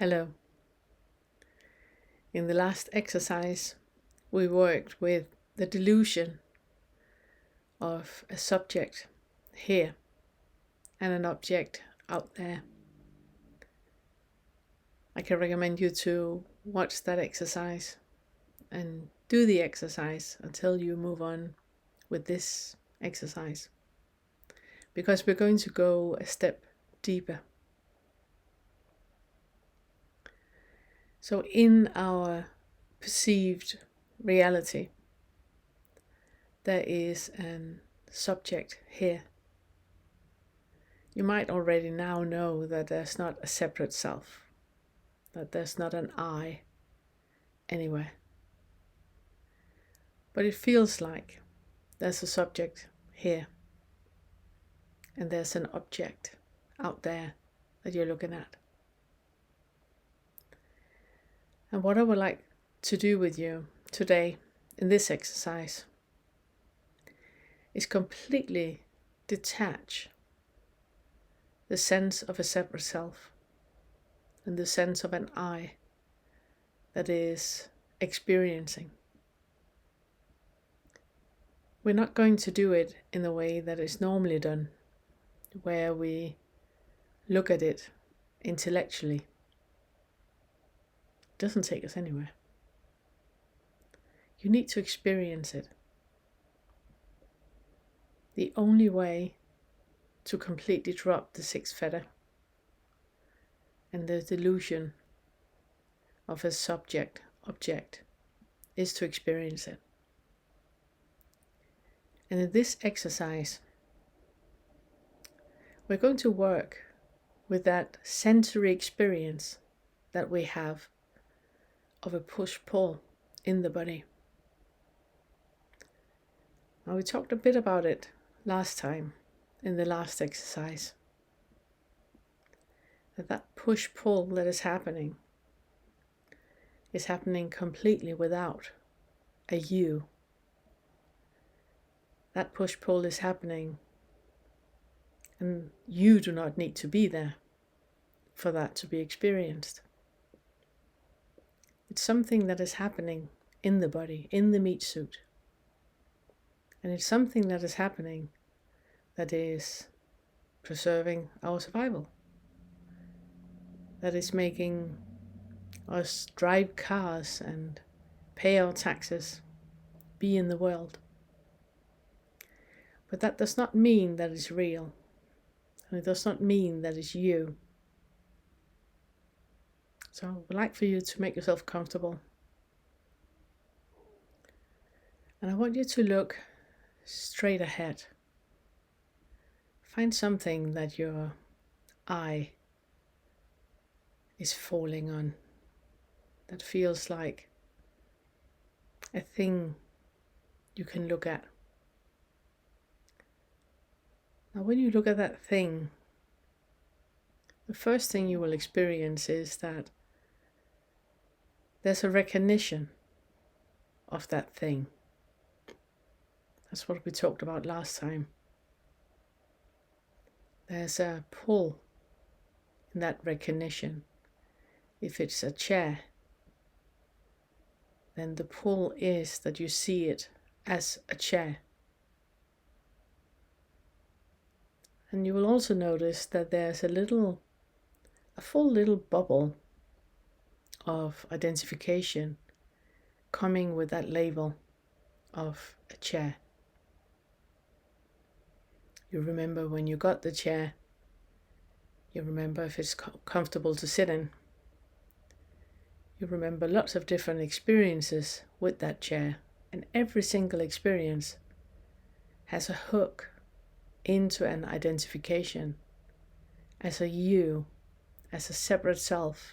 Hello. In the last exercise, we worked with the delusion of a subject here and an object out there. I can recommend you to watch that exercise and do the exercise until you move on with this exercise, because we're going to go a step deeper. So in our perceived reality, there is a subject here. You might already now know that there's not a separate self, that there's not an I anywhere. But it feels like there's a subject here, and there's an object out there that you're looking at. And what I would like to do with you today in this exercise is completely detach the sense of a separate self and the sense of an I that is experiencing. We're not going to do it in the way that is normally done, where we look at it intellectually. It doesn't take us anywhere. You need to experience it. The only way to completely drop the 6th Fetter and the delusion of a subject-object is to experience it. And in this exercise, we're going to work with that sensory experience that we have of a push-pull in the body. Now, we talked a bit about it last time in the last exercise. That push-pull that is happening completely without a you. That push-pull is happening, and you do not need to be there for that to be experienced. It's something that is happening in the body, in the meat suit. And it's something that is happening that is preserving our survival. That is making us drive cars and pay our taxes, be in the world. But that does not mean that it's real. And it does not mean that it's you. So I would like for you to make yourself comfortable. And I want you to look straight ahead. Find something that your eye is falling on, that feels like a thing you can look at. Now, when you look at that thing, the first thing you will experience is that there's a recognition of that thing. That's what we talked about last time. There's a pull in that recognition. If it's a chair, then the pull is that you see it as a chair. And you will also notice that there's a full little bubble of identification coming with that label of a chair. You remember when you got the chair. You remember if it's comfortable to sit in. You remember lots of different experiences with that chair, and every single experience has a hook into an identification as a you, as a separate self,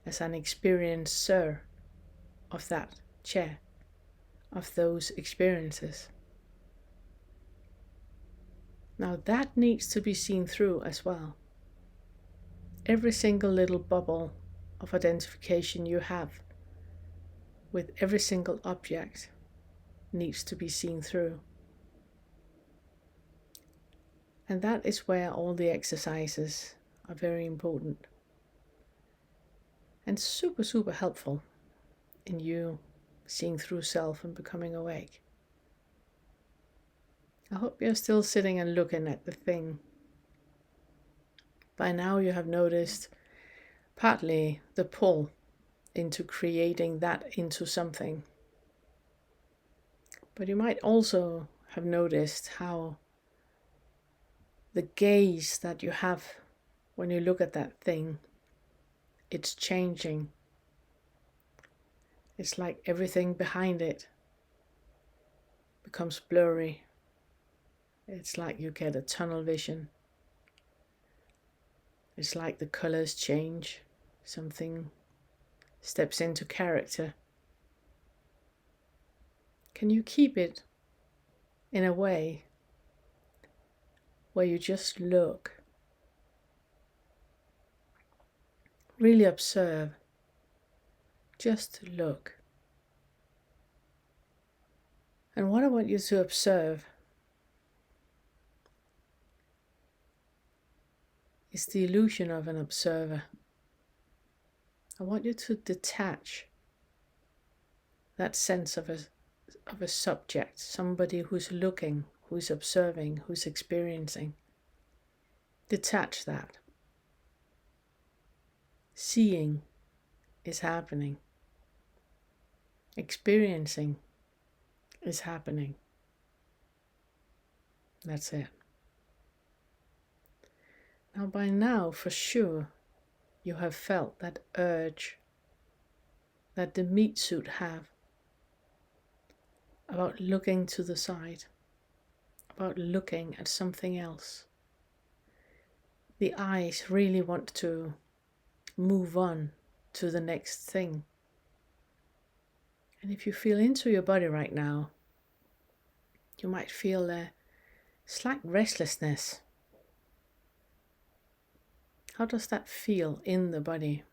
as an experiencer of that chair, of those experiences. Now that needs to be seen through as well. Every single little bubble of identification you have with every single object needs to be seen through. And that is where all the exercises are very important. and super, super helpful in you seeing through self and becoming awake. I hope you're still sitting and looking at the thing. By now you have noticed partly the pull into creating that into something. But you might also have noticed how the gaze that you have when you look at that thing, it's changing. It's like everything behind it becomes blurry. It's like you get a tunnel vision. It's like the colors change. Something steps into character. Can you keep it in a way where you just look? Really observe. Just look. And what I want you to observe is the illusion of an observer. I want you to detach that sense of a subject, somebody who's looking, who's observing, who's experiencing. Detach that. Seeing is happening. Experiencing is happening. That's it. Now, by now, for sure, you have felt that urge that the meat suit have about looking to the side, about looking at something else. The eyes really want to move on to the next thing. And if you feel into your body right now, you might feel a slight restlessness. How does that feel in the body?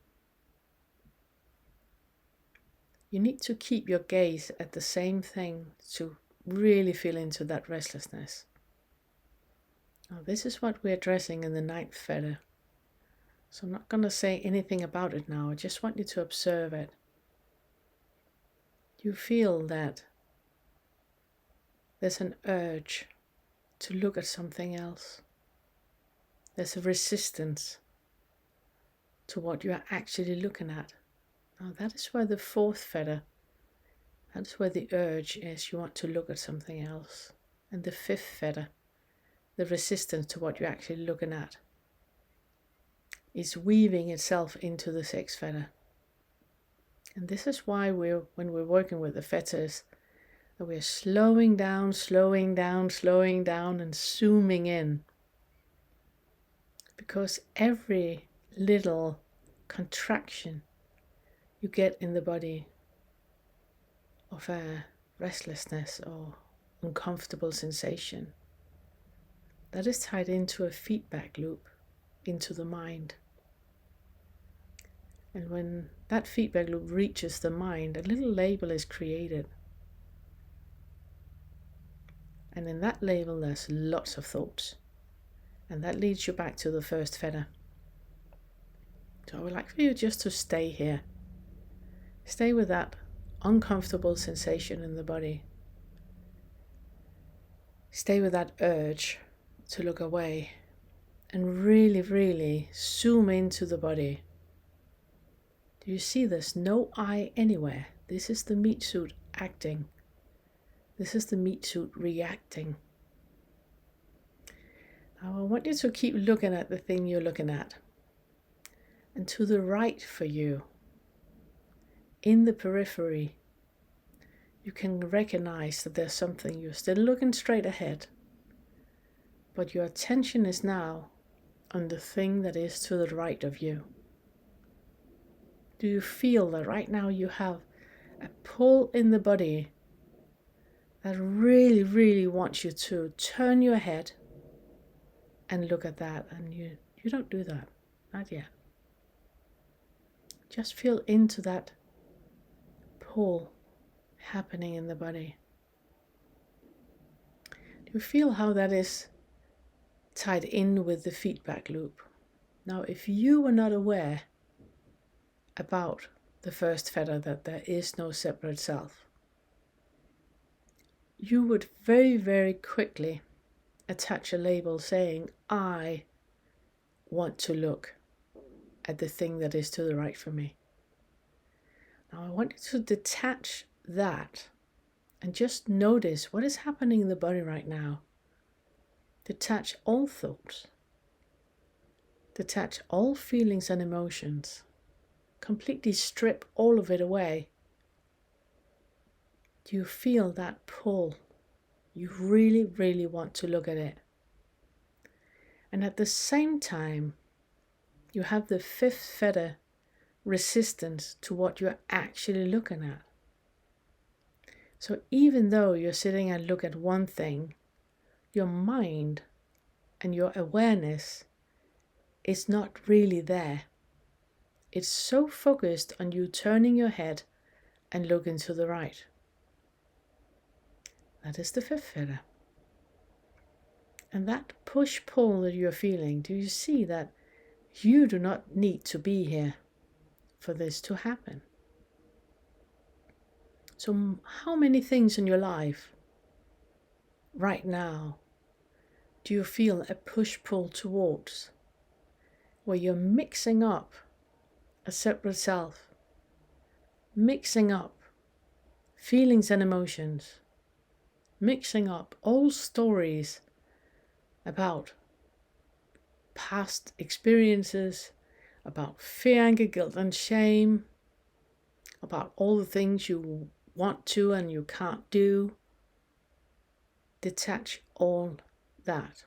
You need to keep your gaze at the same thing to really feel into that restlessness. Now, this is what we're addressing in the 9th Fetter. So I'm not going to say anything about it now. I just want you to observe it. You feel that there's an urge to look at something else. There's a resistance to what you are actually looking at. Now that is where the 4th fetter, that is where the urge is. You want to look at something else. And the 5th fetter, the resistance to what you're actually looking at, is weaving itself into the 6th fetter. And this is why when we're working with the fetters, that we're slowing down, and zooming in. Because every little contraction you get in the body of a restlessness or uncomfortable sensation, that is tied into a feedback loop into the mind. And when that feedback loop reaches the mind, a little label is created. And in that label there's lots of thoughts. And that leads you back to the 1st fetter. So I would like for you just to stay here. Stay with that uncomfortable sensation in the body. Stay with that urge to look away. And really, really zoom into the body. Do you see there's no I anywhere? This is the meat suit acting. This is the meat suit reacting. Now I want you to keep looking at the thing you're looking at. And to the right for you, in the periphery, you can recognize that there's something. You're still looking straight ahead, but your attention is now on the thing that is to the right of you. Do you feel that right now you have a pull in the body that really, really wants you to turn your head and look at that? And you don't do that, not yet. Just feel into that pull happening in the body. Do you feel how that is tied in with the feedback loop? Now, if you were not aware about the 1st fetter, that there is no separate self, you would very, very quickly attach a label saying, I want to look at the thing that is to the right for me. Now I want you to detach that and just notice what is happening in the body right now. Detach all thoughts. Detach all feelings and emotions. Completely strip all of it away. Do you feel that pull? You really, really want to look at it. And at the same time, you have the 5th fetter resistance to what you're actually looking at. So even though you're sitting and look at one thing, your mind and your awareness is not really there. It's so focused on you turning your head and looking to the right. That is the 5th fetter. And that push-pull that you're feeling, do you see that you do not need to be here for this to happen? So how many things in your life right now do you feel a push-pull towards, where you're mixing up a separate self, mixing up feelings and emotions, mixing up old stories about past experiences, about fear, anger, guilt, and shame, about all the things you want to and you can't do? Detach all that.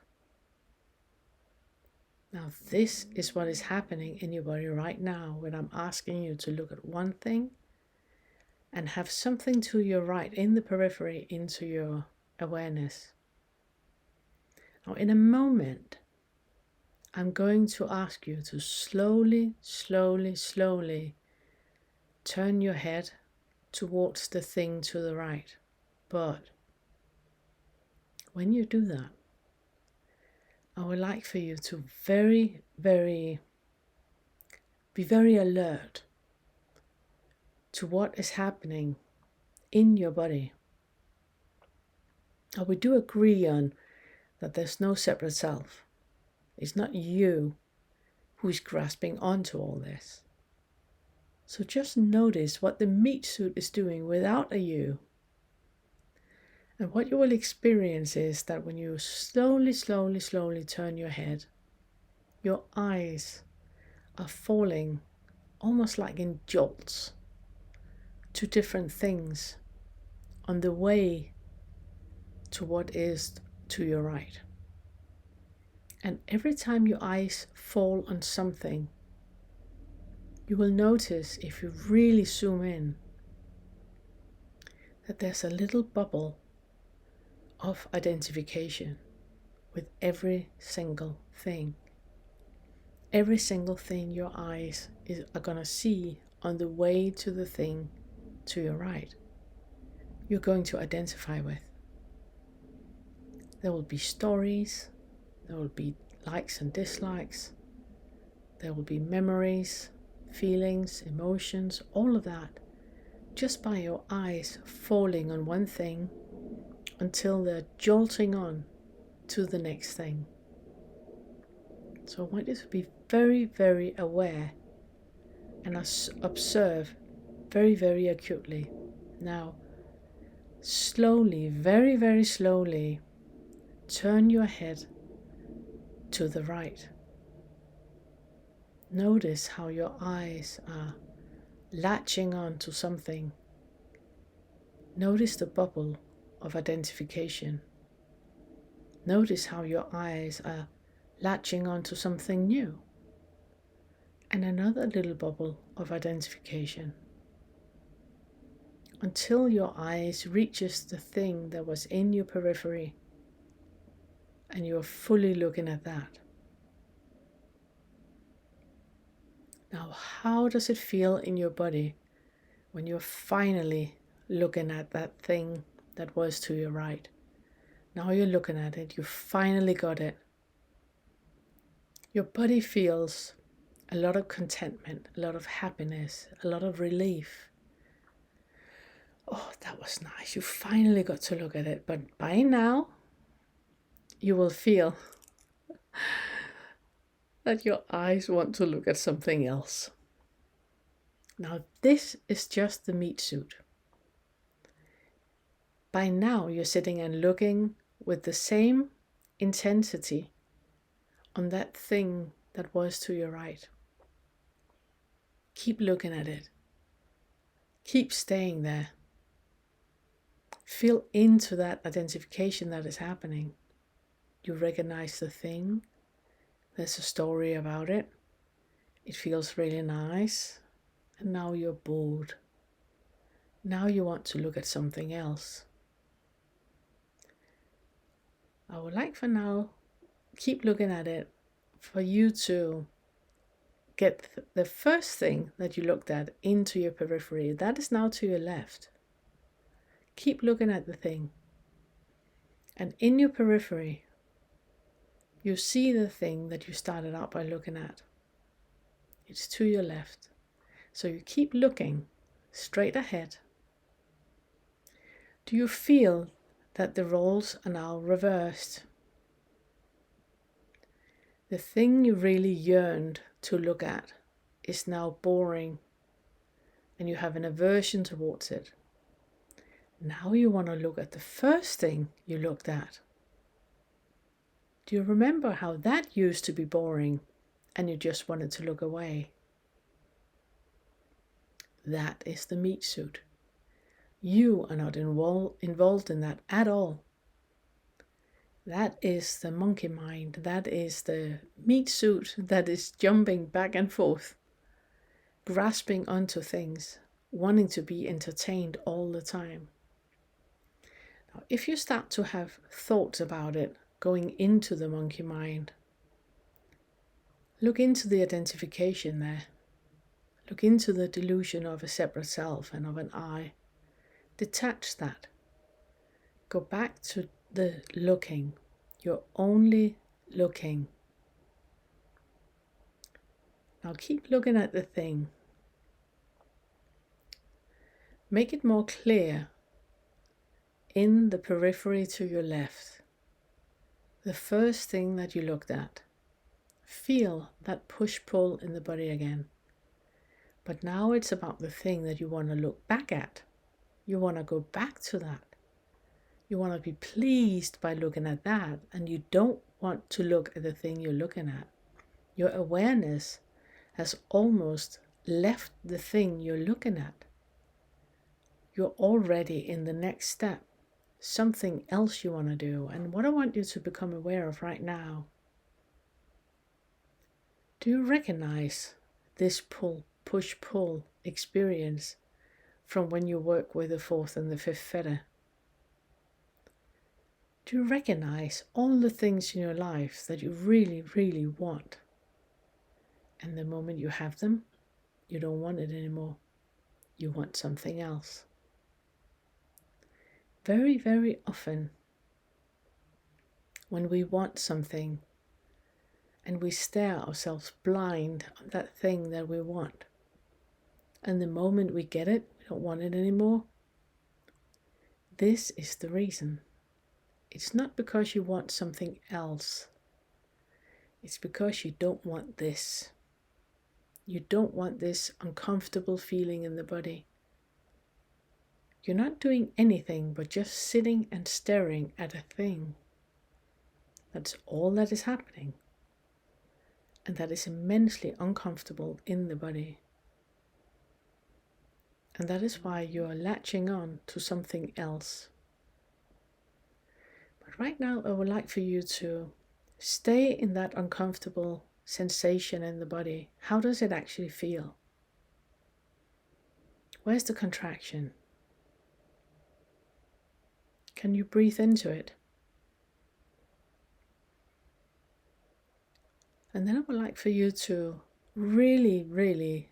Now this is what is happening in your body right now when I'm asking you to look at one thing and have something to your right in the periphery into your awareness. Now in a moment, I'm going to ask you to slowly, slowly, slowly turn your head towards the thing to the right. But when you do that, I would like for you to be very alert to what is happening in your body. Now we do agree on that there's no separate self. It's not you who is grasping onto all this. So just notice what the meat suit is doing without a you. And what you will experience is that when you slowly, slowly, slowly turn your head, your eyes are falling almost like in jolts to different things on the way to what is to your right. And every time your eyes fall on something, you will notice, if you really zoom in, that there's a little bubble of identification with every single thing. Every single thing your eyes are going to see on the way to the thing to your right, you're going to identify with. There will be stories, there will be likes and dislikes, there will be memories, feelings, emotions, all of that, just by your eyes falling on one thing until they're jolting on to the next thing. So I want you to be very, very aware and observe very, very acutely. Now, slowly, very, very slowly, turn your head to the right. Notice how your eyes are latching on to something. Notice the bubble of identification. Notice how your eyes are latching on to something new. And another little bubble of identification. Until your eyes reaches the thing that was in your periphery and you're fully looking at that. Now, how does it feel in your body when you're finally looking at that thing that was to your right? Now you're looking at it, you finally got it. Your body feels a lot of contentment, a lot of happiness, a lot of relief. Oh, that was nice. You finally got to look at it. But by now, you will feel that your eyes want to look at something else. Now, this is just the meat suit. By now, you're sitting and looking with the same intensity on that thing that was to your right. Keep looking at it. Keep staying there. Feel into that identification that is happening. You recognize the thing. There's a story about it. It feels really nice. And now you're bored. Now you want to look at something else. I would like for now, keep looking at it, for you to get the first thing that you looked at into your periphery. That is now to your left. Keep looking at the thing. And in your periphery, you see the thing that you started out by looking at. It's to your left. So you keep looking straight ahead. Do you feel that the roles are now reversed? The thing you really yearned to look at is now boring, and you have an aversion towards it. Now you want to look at the first thing you looked at. Do you remember how that used to be boring and you just wanted to look away? That is the meat suit. You are not involved in that at all. That is the monkey mind. That is the meat suit that is jumping back and forth, grasping onto things, wanting to be entertained all the time. Now, if you start to have thoughts about it going into the monkey mind, look into the identification there. Look into the delusion of a separate self and of an I. Detach that. Go back to the looking. You're only looking. Now keep looking at the thing. Make it more clear in the periphery to your left. The first thing that you looked at. Feel that push-pull in the body again. But now it's about the thing that you want to look back at. You want to go back to that. You want to be pleased by looking at that, and you don't want to look at the thing you're looking at. Your awareness has almost left the thing you're looking at. You're already in the next step, something else you want to do. And what I want you to become aware of right now, do you recognize this push-pull experience from when you work with the 4th and the 5th fetter? Do you recognize all the things in your life that you really, really want? And the moment you have them, you don't want it anymore. You want something else. Very, very often, when we want something and we stare ourselves blind on that thing that we want, and the moment we get it, we don't want it anymore. This is the reason. It's not because you want something else. It's because you don't want this. You don't want this uncomfortable feeling in the body. You're not doing anything but just sitting and staring at a thing. That's all that is happening. And that is immensely uncomfortable in the body. And that is why you are latching on to something else. But right now, I would like for you to stay in that uncomfortable sensation in the body. How does it actually feel? Where's the contraction? Can you breathe into it? And then I would like for you to really, really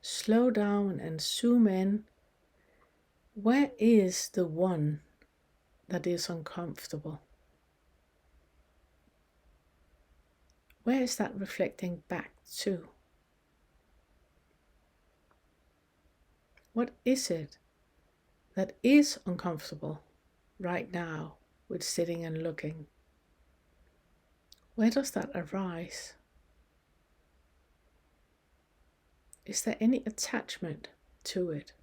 slow down and zoom in. Where is the one that is uncomfortable? Where is that reflecting back to? What is it that is uncomfortable right now with sitting and looking? Where does that arise? Is there any attachment to it?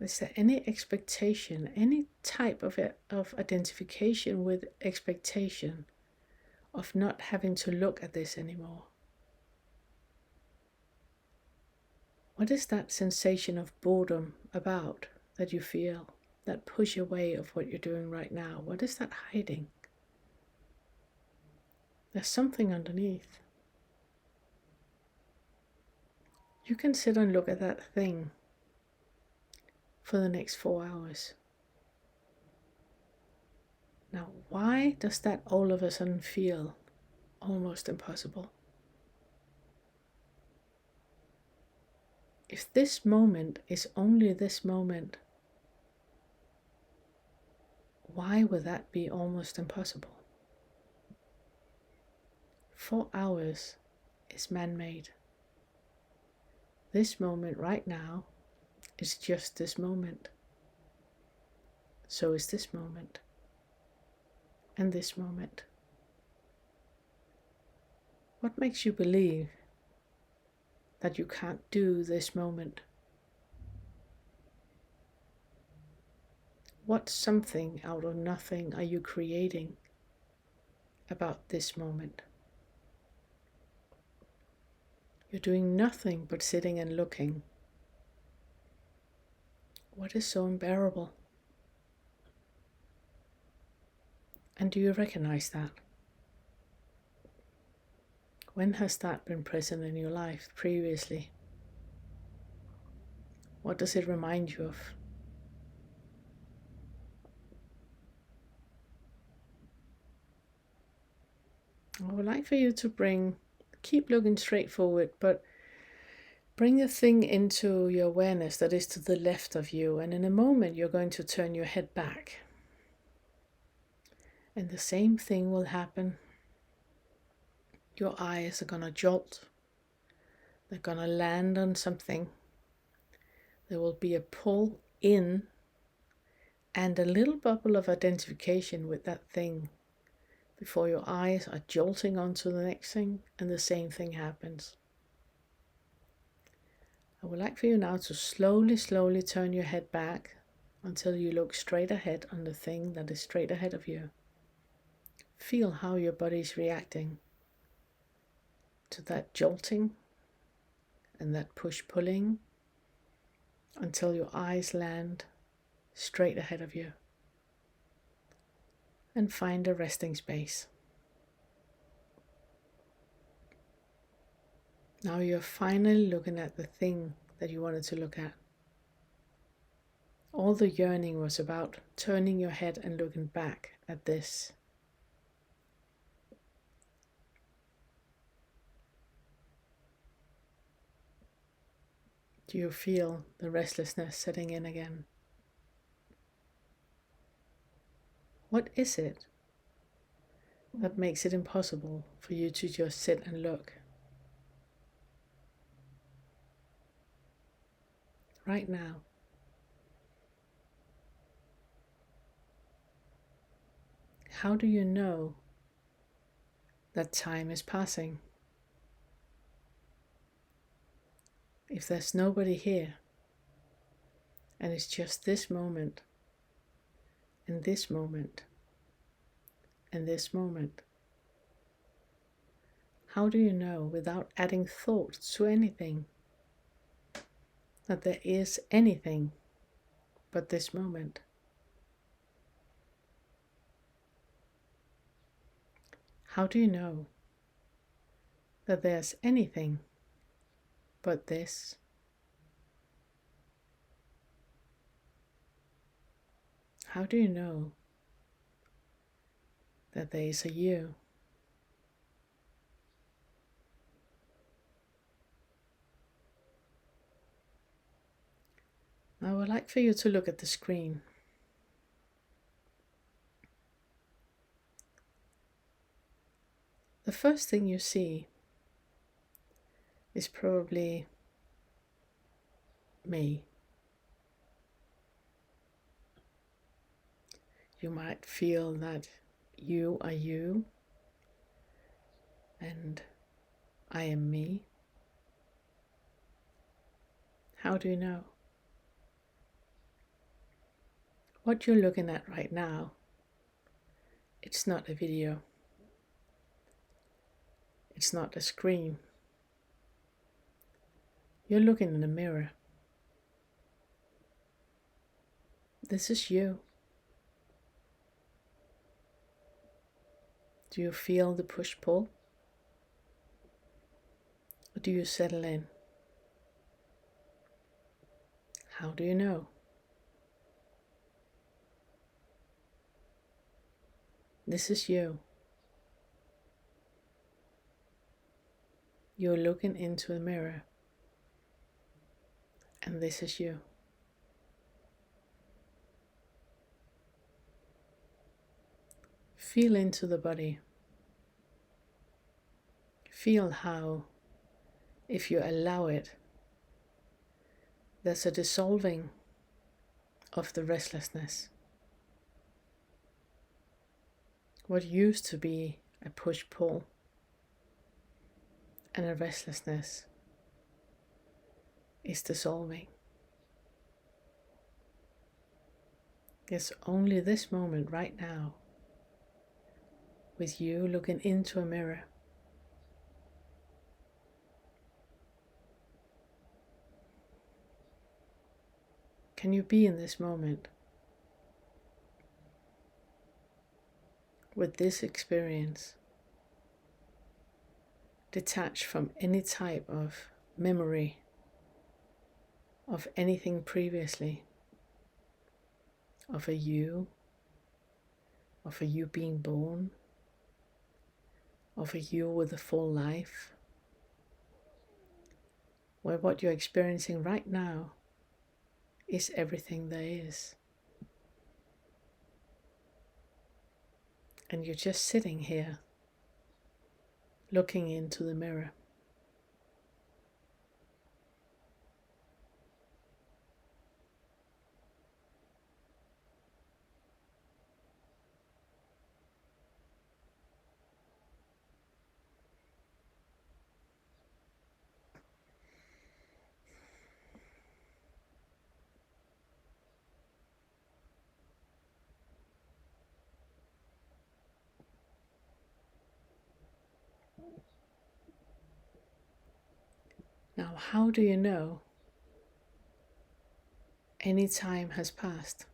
Is there any expectation, any type of identification with expectation of not having to look at this anymore? What is that sensation of boredom about that you feel, that push away of what you're doing right now? What is that hiding? There's something underneath. You can sit and look at that thing for the next 4 hours. Now, why does that all of a sudden feel almost impossible? If this moment is only this moment, why would that be almost impossible? 4 hours is man-made. This moment right now is just this moment. So is this moment. And this moment. What makes you believe that you can't do this moment? What something out of nothing are you creating about this moment? You're doing nothing but sitting and looking. What is so unbearable? And do you recognize that? When has that been present in your life previously? What does it remind you of? I would like for you to keep looking straight forward, but bring the thing into your awareness that is to the left of you, and in a moment you're going to turn your head back. And the same thing will happen. Your eyes are gonna jolt. They're gonna land on something. There will be a pull in and a little bubble of identification with that thing before your eyes are jolting onto the next thing, and the same thing happens. I would like for you now to slowly turn your head back until you look straight ahead on the thing that is straight ahead of you. Feel how your body is reacting to that jolting and that push-pulling until your eyes land straight ahead of you. And find a resting space. Now you're finally looking at the thing that you wanted to look at. All the yearning was about turning your head and looking back at this. Do you feel the restlessness setting in again? What is it that makes it impossible for you to just sit and look? Right now. How do you know that time is passing? If there's nobody here, and it's just this moment, and this moment, and this moment, how do you know without adding thought to anything that there is anything but this moment? How do you know that there's anything but this? How do you know that there is a you? I would like for you to look at the screen. The first thing you see is probably me. You might feel that you are you and I am me. How do you know? What you're looking at right now, it's not a video. It's not a screen. You're looking in a mirror. This is you. Do you feel the push-pull? Or do you settle in? How do you know? This is you. You're looking into a mirror. And this is you. Feel into the body. Feel how, if you allow it, there's a dissolving of the restlessness. What used to be a push-pull and a restlessness is dissolving. There's only this moment right now with you looking into a mirror. Can you be in this moment with this experience, detached from any type of memory of anything previously, of a you being born, of a you with a full life, where what you're experiencing right now is everything there is. And you're just sitting here, looking into the mirror. Now, how do you know any time has passed?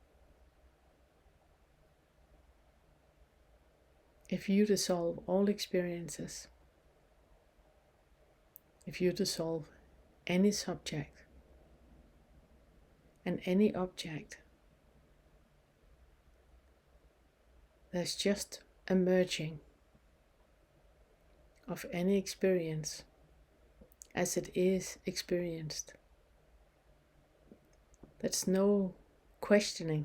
If you dissolve all experiences, if you dissolve any subject and any object, there's just a merging of any experience as it is experienced. There's no questioning.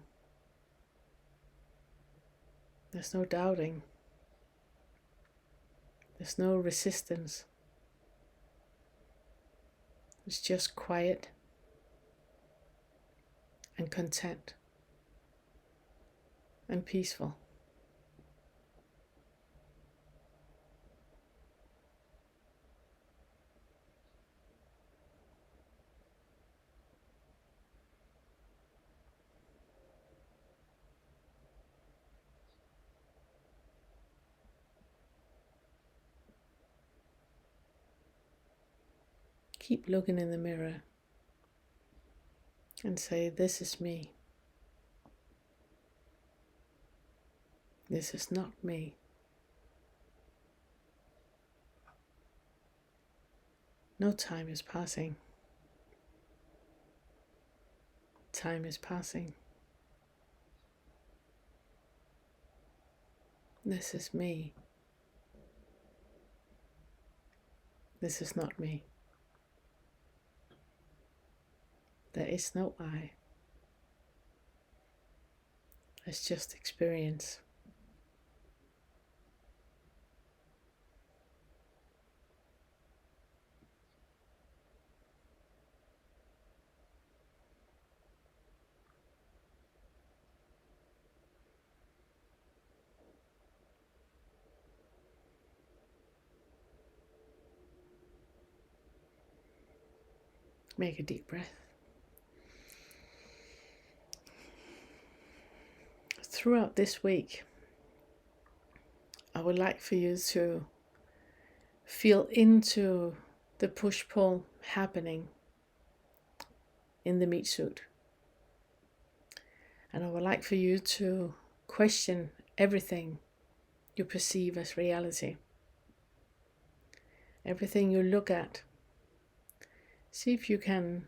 There's no doubting. There's no resistance. It's just quiet and content and peaceful. Keep looking in the mirror and say, this is me. This is not me. No time is passing. Time is passing. This is me. This is not me. There is no I. It's just experience. Make a deep breath. Throughout this week, I would like for you to feel into the push-pull happening in the meat suit. And I would like for you to question everything you perceive as reality. Everything you look at. See if you can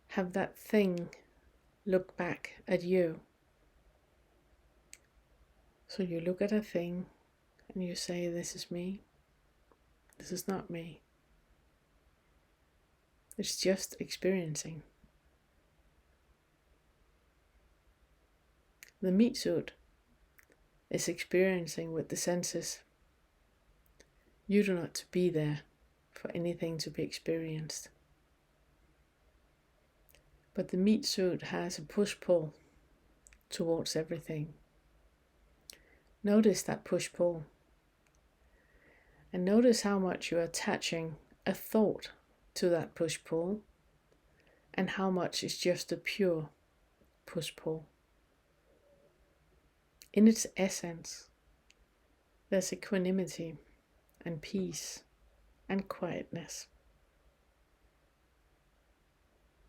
have that thing look back at you. So you look at a thing and you say, this is me. This is not me. It's just experiencing. The meat suit is experiencing with the senses. You do not be there for anything to be experienced. But the meat suit has a push-pull towards everything. Notice that push-pull. And notice how much you're attaching a thought to that push-pull and how much is just a pure push-pull. In its essence, there's equanimity and peace and quietness.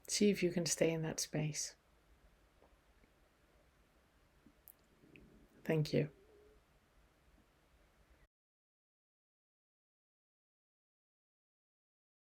See if you can stay in that space. Thank you.